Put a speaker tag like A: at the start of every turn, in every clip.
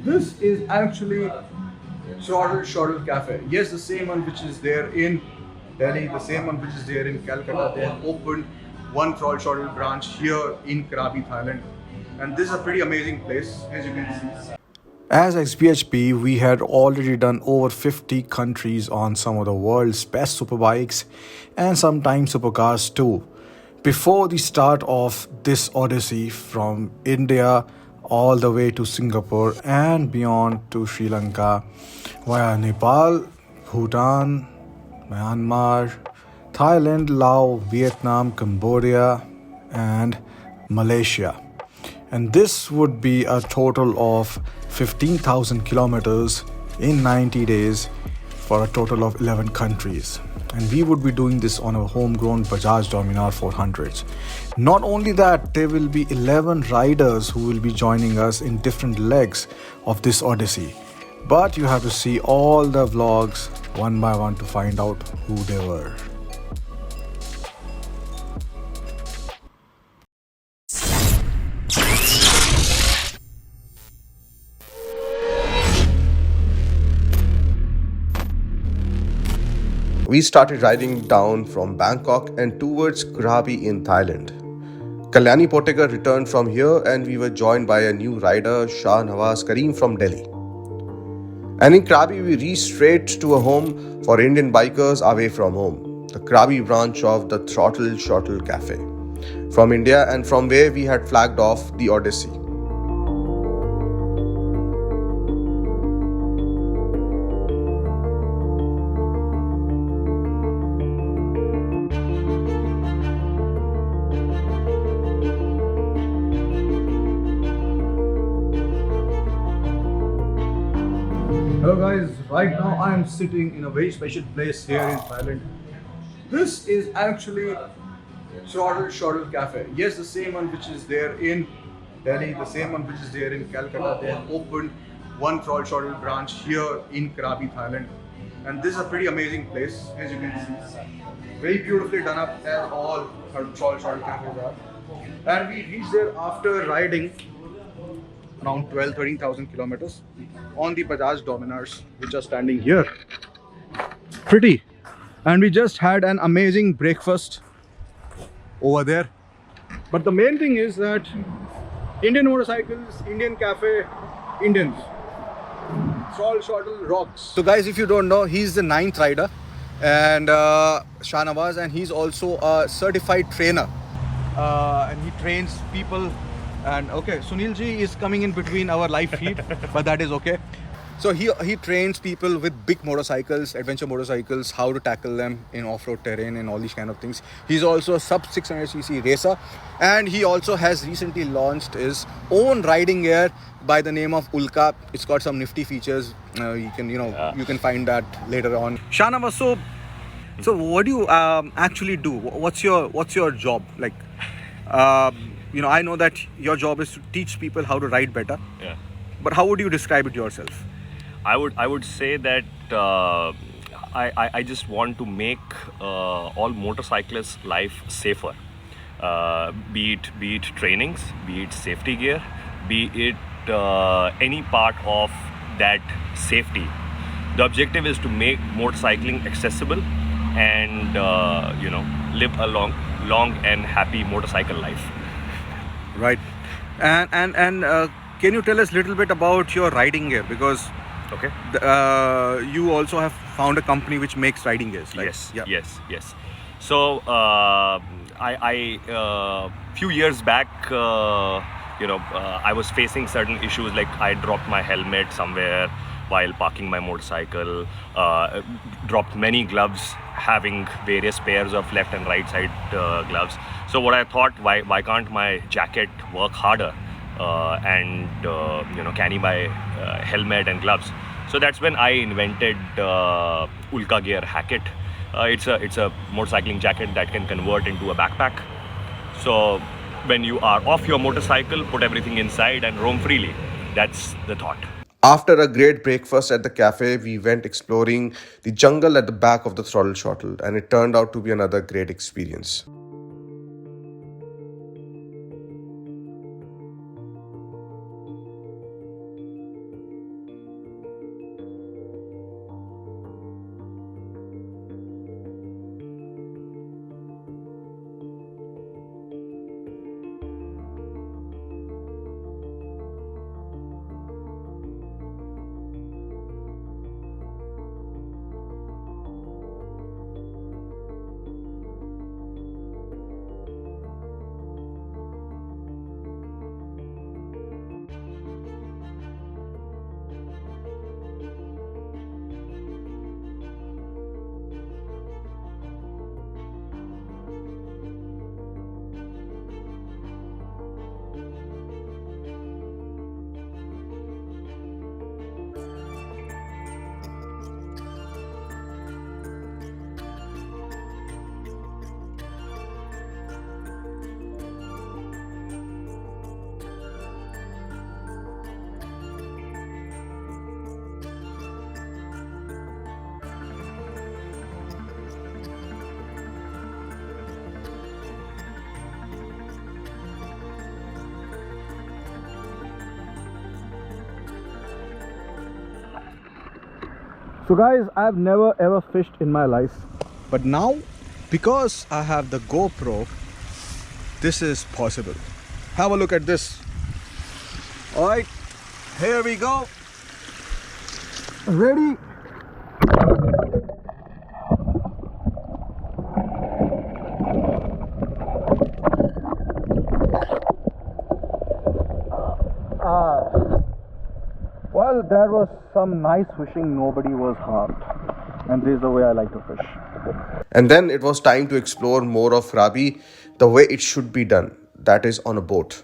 A: This is actually Throttle Cafe. Yes, the same one which is there in Delhi, the same one which is there in Calcutta. They have opened one Throttle branch here in Krabi, Thailand. And this is a pretty amazing place, as you can see. As XPHP, we had already done over 50 countries on some of the world's best superbikes and sometimes supercars too. Before the start of this odyssey from India all the way to Singapore and beyond to Sri Lanka via Nepal, Bhutan, Myanmar, Thailand, Laos, Vietnam, Cambodia, and Malaysia. And this would be a total of 15,000 kilometers in 90 days for a total of 11 countries. And we would be doing this on a homegrown Bajaj Dominar 400s. Not only that, there will be 11 riders who will be joining us in different legs of this odyssey. But you have to see all the vlogs one by one to find out who they were.
B: We started riding down from Bangkok and towards Krabi in Thailand. Kalyani Potega returned from here and we were joined by a new rider, Shah Nawaz Kareem from Delhi. And in Krabi, we reached straight to a home for Indian bikers away from home, the Krabi branch of the Throttle Shuttle Cafe, from India, and from where we had flagged off the Odyssey.
A: Hello guys, right now I am sitting in a very special place here in Thailand. This is actually Throttle Cafe. Yes, the same one which is there in Delhi, the same one which is there in Calcutta. They have opened one Throttle branch here in Krabi, Thailand. And this is a pretty amazing place, as you can see. Very beautifully done up as all Throttle cafes are. And we reached there after riding around 12-13,000 kilometers on the Bajaj Dominars, which are standing here. Pretty. And we just had an amazing breakfast over there. But the main thing is that Indian motorcycles, Indian cafe, Indians. Throttle Shuttle rocks. So guys, if you don't know, he's the 9th rider and Shah Nawaz, and he's also a certified trainer. And he trains people. And okay, Sunil ji is coming in between our live feed, but that is okay. So he trains people with big motorcycles, adventure motorcycles, how to tackle them in off-road terrain and all these kind of things. He's also a sub 600cc racer, and he also has recently launched his own riding gear by the name of Ulka. It's got some nifty features. You can find that later on. Shanava, so what do you actually do? What's your job like? I know that your job is to teach people how to ride better.
C: Yeah.
A: But how would you describe it yourself?
C: I would say that I just want to make all motorcyclists' life safer. Be it trainings, be it safety gear, be it any part of that safety. The objective is to make motorcycling accessible and live a long and happy motorcycle life.
A: Right. And can you tell us a little bit about your riding gear? Because
C: Okay.
A: you also have found a company which makes riding gears. Right?
C: Yes,
A: Yeah.
C: yes. So I few years back, I was facing certain issues, like I dropped my helmet somewhere while parking my motorcycle, dropped many gloves, having various pairs of left and right side gloves. So what I thought, why can't my jacket work harder and carry my helmet and gloves? So that's when I invented Ulka Gear Hackett. It's a motorcycling jacket that can convert into a backpack. So when you are off your motorcycle, put everything inside and roam freely. That's the thought.
B: After a great breakfast at the cafe, we went exploring the jungle at the back of the Throttle Shuttle, and it turned out to be another great experience.
A: So guys, I've never ever fished in my life, but now because I have the GoPro, this is possible. Have a look at this. All right, here we go. Ready? Well, that was some nice fishing. Nobody was harmed, and this is the way I like to fish.
B: And then it was time to explore more of Krabi the way it should be done, that is on a boat.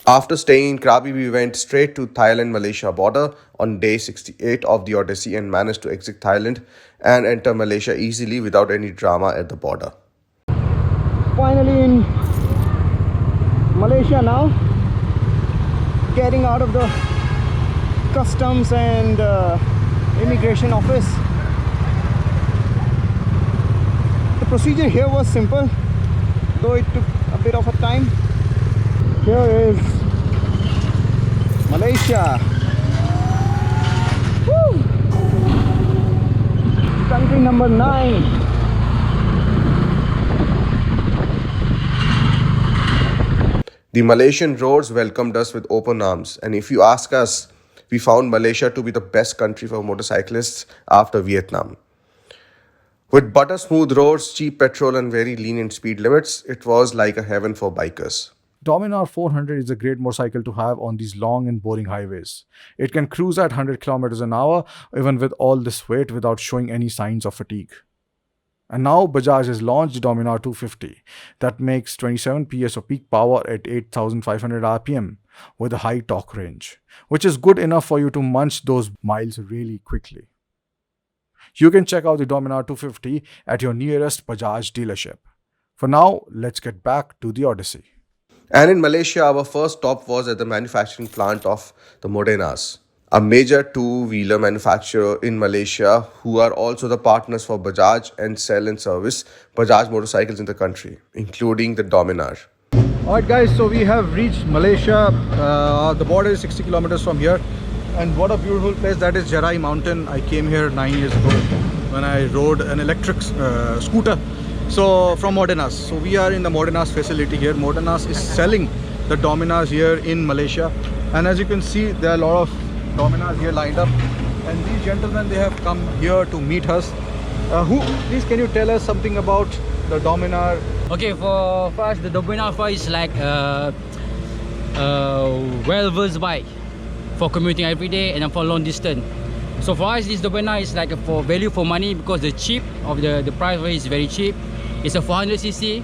B: After staying in Krabi, we went straight to Thailand-Malaysia border on day 68 of the Odyssey and managed to exit Thailand and enter Malaysia easily without any drama at the border.
A: Finally in Malaysia now, getting out of the customs and immigration office. The procedure here was simple, though it took a bit of a time. Here is Malaysia. Woo! Country number 9.
B: The Malaysian roads welcomed us with open arms, and if you ask us, we found Malaysia to be the best country for motorcyclists after Vietnam. With butter smooth roads, cheap petrol and very lenient speed limits, it was like a heaven for bikers.
D: Dominar 400 is a great motorcycle to have on these long and boring highways. It can cruise at 100 kilometers an hour even with all this weight without showing any signs of fatigue. And now Bajaj has launched Dominar 250 that makes 27 PS of peak power at 8,500 RPM with a high torque range, which is good enough for you to munch those miles really quickly. You can check out the Dominar 250 at your nearest Bajaj dealership. For now, let's get back to the Odyssey.
B: And in Malaysia, our first stop was at the manufacturing plant of the Modenas, a major two-wheeler manufacturer in Malaysia who are also the partners for Bajaj and sell and service Bajaj motorcycles in the country, including the Dominar.
A: Alright guys, so we have reached Malaysia. The border is 60 kilometers from here. And what a beautiful place. That is Jerai Mountain. I came here 9 years ago when I rode an electric scooter. So from Modenas. So we are in the Modenas facility here. Modenas is selling the Dominars here in Malaysia. And as you can see, there are a lot of Dominars here lined up. And these gentlemen, they have come here to meet us. Please can you tell us something about the Dominar?
E: Okay, for us, the Dominar 5 is like a well-versed bike for commuting every day and for long distance. So for us, this Dominar is like for value for money because the price is very cheap. It's a 400cc,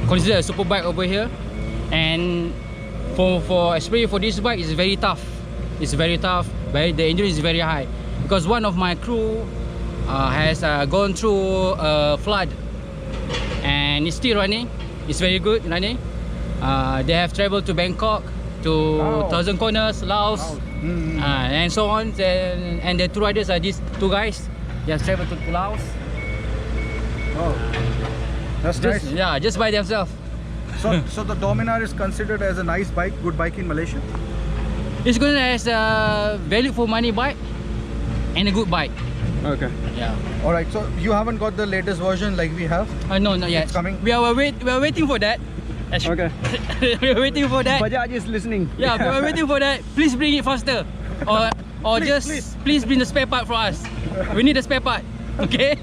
E: considered a super bike over here. And especially for this bike, it's very tough. It's very tough, but the endurance is very high. Because one of my crew has gone through a flood and it's still running. It's very good running. They have traveled to Bangkok, to Thousand Corners, Laos, and so on. And the two riders are these two guys. They have traveled to Laos.
A: Oh, that's nice.
E: Yeah, just by themselves.
A: So the Dominar is considered as a nice bike, good bike in Malaysia?
E: It's good as a value for money bike and a good bike.
A: Okay.
E: Yeah.
A: All right. So you haven't got the latest version like we have?
E: No, not yet.
A: It's coming?
E: We are waiting for that.
A: Okay.
E: We are waiting for that.
A: Bajaj is listening.
E: Yeah, we are waiting for that. Please bring it faster. Or please bring the spare part for us. We need a spare part. Okay?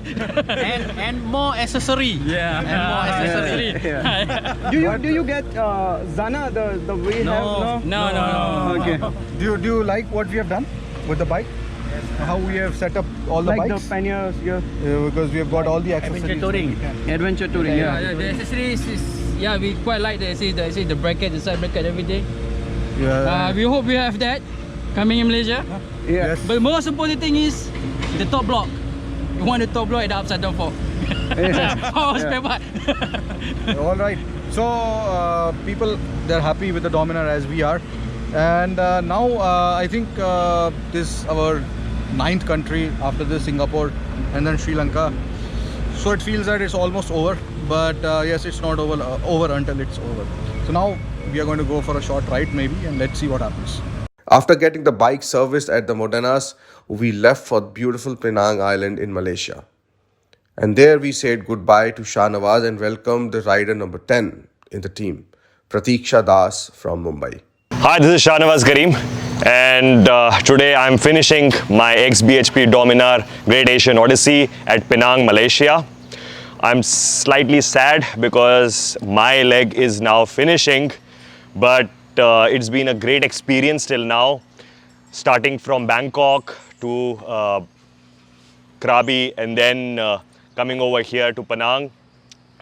F: and more accessory.
E: Yeah.
F: And more accessory.
A: Do you get Zana the way
F: No.
E: No.
A: Okay. Do you like what we have done with the bike? How we have set up all the
G: Like
A: bikes?
G: the panniers here.
A: Because we have got all the accessories.
G: Adventure touring,
E: Yeah, the accessories is we quite like the bracket, the side bracket, everything.
A: Yeah.
E: We hope we have that coming in Malaysia.
A: Yes.
E: But most important thing is the top block. We want the top block at the upside down fork. Our spare part.
A: All right. So people, they're happy with the Dominar as we are, and now I think this our 9th country after this, Singapore and then Sri Lanka. So it feels that it's almost over, but yes, it's not over until it's over. So now we are going to go for a short ride maybe, and let's see what happens.
B: After getting the bike serviced at the Modenas, we left for beautiful Penang Island in Malaysia. And there we said goodbye to Shah Nawaz and welcomed the rider number 10 in the team, Pratiksha Das from Mumbai.
C: Hi, this is Shah Nawaz Kareem, and today I'm finishing my ex-BHP Dominar Great Asian Odyssey at Penang, Malaysia. I'm slightly sad because my leg is now finishing, but it's been a great experience till now, starting from Bangkok to Krabi and then coming over here to Penang.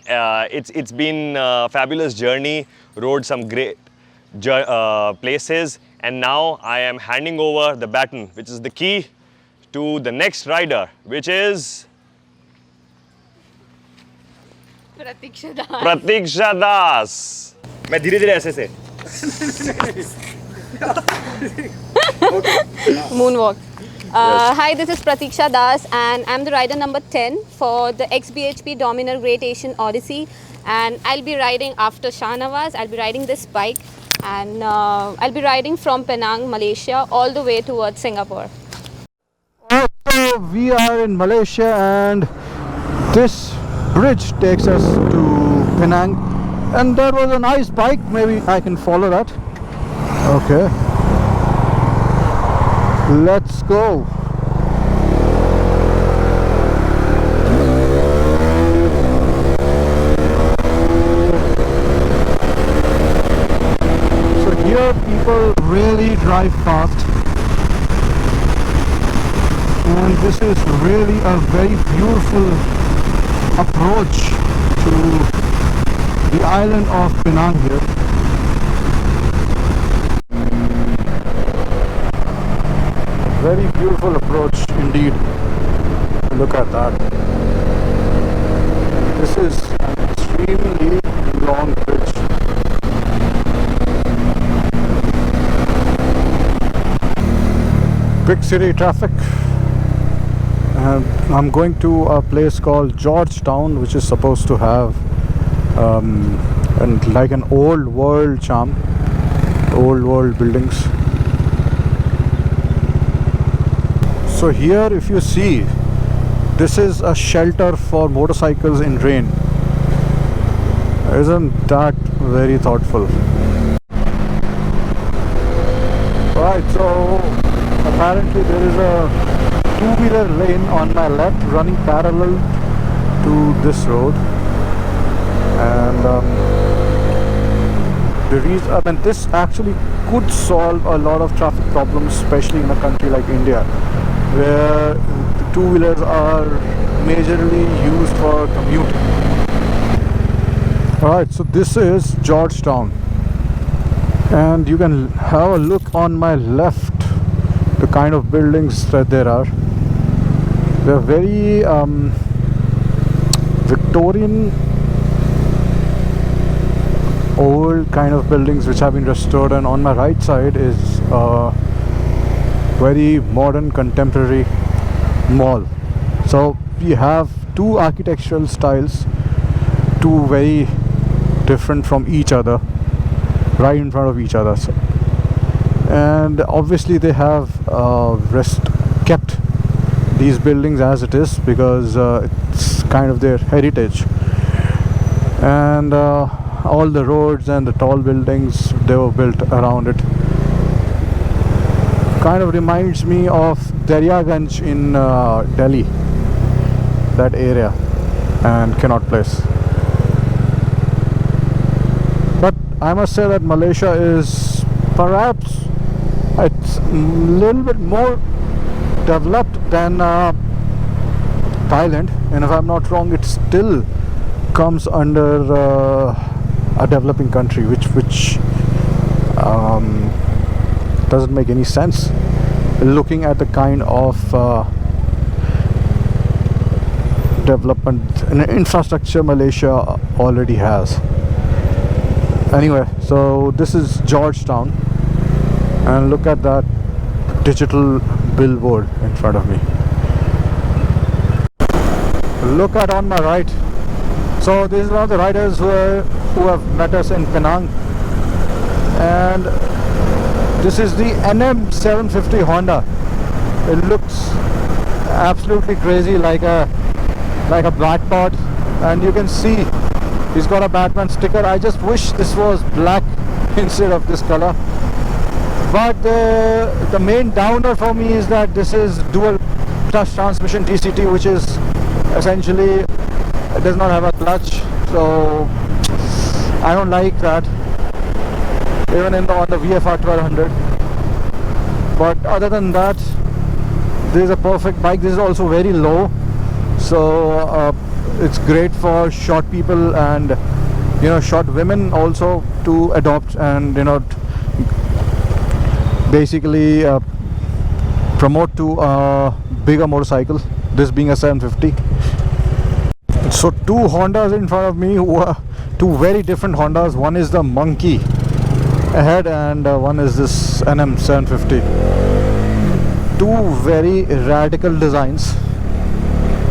C: It's been a fabulous journey, rode some great places, and now I am handing over the baton, which is the key to the next rider, which is Pratiksha Das. मैं धीरे-धीरे ऐसे से
H: Moonwalk. Hi, this is Pratiksha Das and I'm the rider number 10 for the ex-BHP Dominar Great Asian Odyssey, and I'll be riding after Shah Nawaz. I'll be riding this bike and I'll be riding from Penang, Malaysia all the way towards Singapore.
D: So we are in Malaysia and this bridge takes us to Penang, and there was a nice bike, maybe I can follow that. Okay, let's go. So here people really drive fast, and this is really a very beautiful approach to the island of Penang here. Very beautiful approach indeed. Look at that. This is an extremely long bridge. Big city traffic. I'm going to a place called Georgetown, which is supposed to have like an old world charm, old world buildings. So here, if you see, this is a shelter for motorcycles in rain. Isn't that very thoughtful? Right, so apparently there is a two-wheeler lane on my left running parallel to this road, and the reason, I mean, this actually could solve a lot of traffic problems, especially in a country like India, where the two-wheelers are majorly used for commuting. Alright, so this is Georgetown, and you can have a look on my left, the kind of buildings that there are. They're very Victorian, old kind of buildings which have been restored, and on my right side is a very modern contemporary mall. So we have two architectural styles, two very different from each other, right in front of each other. So, and obviously they have kept these buildings as it is, because it's kind of their heritage. And all the roads and the tall buildings, they were built around it. Kind of reminds me of Daryaganj in Delhi, that area, and Connaught Place. But I must say that Malaysia is perhaps it's a little bit more developed than Thailand, and if I'm not wrong, it still comes under a developing country, which doesn't make any sense, looking at the kind of development and infrastructure Malaysia already has. Anyway, so this is Georgetown, and look at that digital billboard in front of me. Look at on my right. So this is one of the riders who have met us in Penang, and this is the NM750 Honda. It looks absolutely crazy, like a black pod, and you can see he's got a Batman sticker. I just wish this was black instead of this color. But the main downer for me is that this is dual clutch transmission TCT, which is essentially, it does not have a clutch, so I don't like that, even on the VFR 1200. But other than that, this is a perfect bike. This is also very low, so it's great for short people and short women also to adopt and basically promote to a bigger motorcycle, this being a 750. So two Hondas in front of me, two very different Hondas. One is the Monkey ahead, and one is this NM750. Two very radical designs.